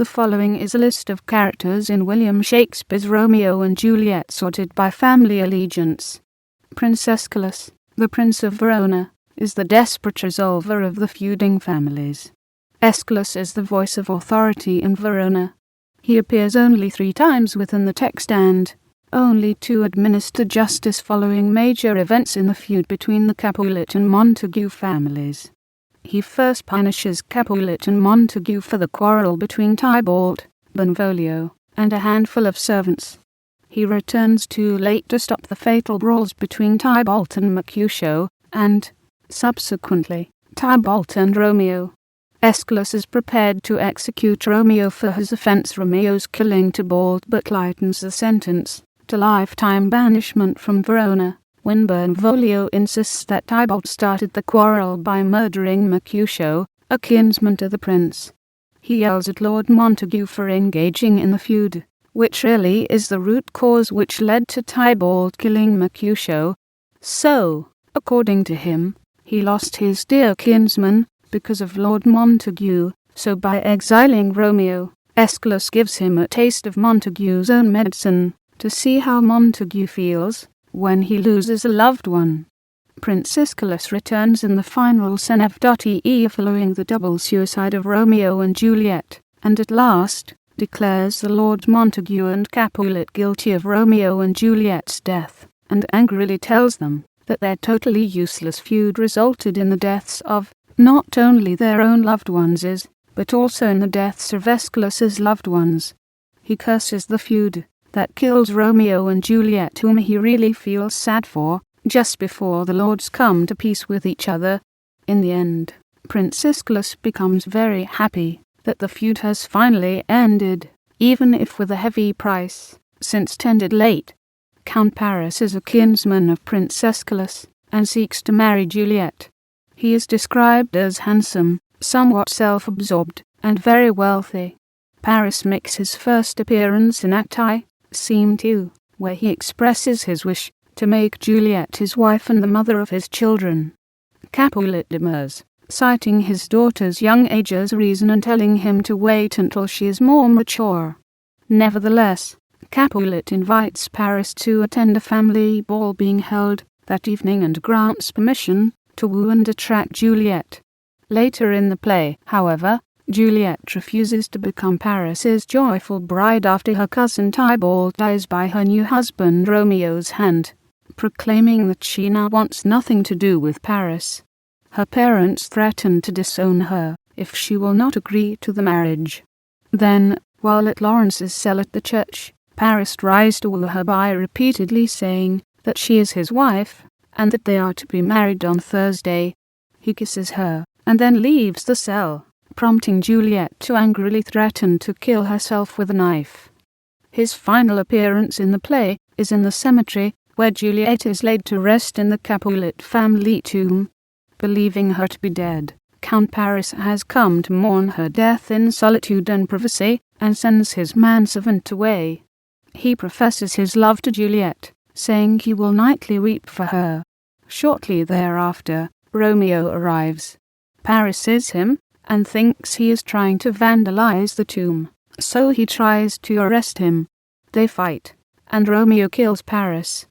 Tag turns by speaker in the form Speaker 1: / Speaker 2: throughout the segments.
Speaker 1: The following is a list of characters in William Shakespeare's Romeo and Juliet sorted by family allegiance. Prince Escalus, the Prince of Verona, is the desperate resolver of the feuding families. Escalus is the voice of authority in Verona. He appears only 3 times within the text and only to administer justice following major events in the feud between the Capulet and Montague families. He first punishes Capulet and Montague for the quarrel between Tybalt, Benvolio, and a handful of servants. He returns too late to stop the fatal brawls between Tybalt and Mercutio, and, subsequently, Tybalt and Romeo. Escalus is prepared to execute Romeo for his offense Romeo's killing Tybalt, but lightens the sentence to lifetime banishment from Verona when Benvolio insists that Tybalt started the quarrel by murdering Mercutio, a kinsman to the prince. He yells at Lord Montague for engaging in the feud, which really is the root cause which led to Tybalt killing Mercutio. So, according to him, he lost his dear kinsman because of Lord Montague, so by exiling Romeo, Escalus gives him a taste of Montague's own medicine, to see how Montague feels when he loses a loved one. Prince Escalus returns in the final sceneV.iiifollowing following the double suicide of Romeo and Juliet, and at last declares the Lords Montague and Capulet guilty of Romeo and Juliet's death, and angrily tells them that their totally useless feud resulted in the deaths of not only their own loved ones, but also in the deaths of Escalus's loved ones. He curses the feud that kills Romeo and Juliet, whom he really feels sad for, just before the lords come to peace with each other. In the end, Prince Escalus becomes very happy that the feud has finally ended, even if with a heavy price, since tended late. Count Paris is a kinsman of Prince Escalus, and seeks to marry Juliet. He is described as handsome, somewhat self-absorbed, and very wealthy. Paris makes his first appearance in Act I, Scene 2, where he expresses his wish to make Juliet his wife and the mother of his children. Capulet demurs, citing his daughter's young age as reason and telling him to wait until she is more mature. Nevertheless, Capulet invites Paris to attend a family ball being held that evening and grants permission to woo and attract Juliet. Later in the play, however, Juliet refuses to become Paris's joyful bride after her cousin Tybalt dies by her new husband Romeo's hand, proclaiming that she now wants nothing to do with Paris. Her parents threaten to disown her if she will not agree to the marriage. Then, while at Lawrence's cell at the church, Paris tries to woo her by repeatedly saying that she is his wife, and that they are to be married on Thursday. He kisses her, and then leaves the cell, prompting Juliet to angrily threaten to kill herself with a knife. His final appearance in the play is in the cemetery, where Juliet is laid to rest in the Capulet family tomb. Believing her to be dead, Count Paris has come to mourn her death in solitude and privacy, and sends his manservant away. He professes his love to Juliet, saying he will nightly weep for her. Shortly thereafter, Romeo arrives. Paris sees him, and thinks he is trying to vandalize the tomb, so he tries to arrest him. They fight, and Romeo kills Paris.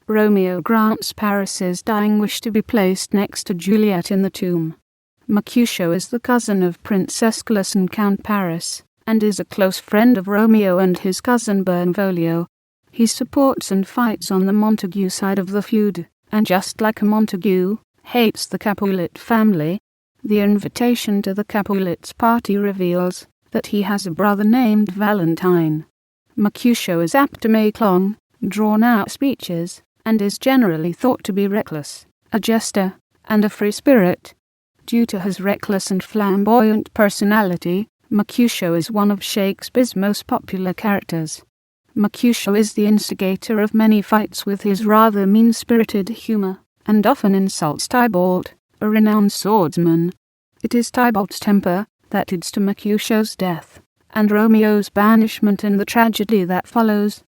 Speaker 1: Romeo grants Paris's dying wish to be placed next to Juliet in the tomb. Mercutio is the cousin of Prince Escalus and Count Paris, and is a close friend of Romeo and his cousin Benvolio. He supports and fights on the Montague side of the feud, and just like a Montague, hates the Capulet family. The invitation to the Capulets' party reveals that he has a brother named Valentine. Mercutio is apt to make long, drawn-out speeches, and is generally thought to be reckless, a jester, and a free spirit. Due to his reckless and flamboyant personality, Mercutio is one of Shakespeare's most popular characters. Mercutio is the instigator of many fights with his rather mean-spirited humor, and often insults Tybalt, a renowned swordsman. It is Tybalt's temper that leads to Mercutio's death, and Romeo's banishment and the tragedy that follows.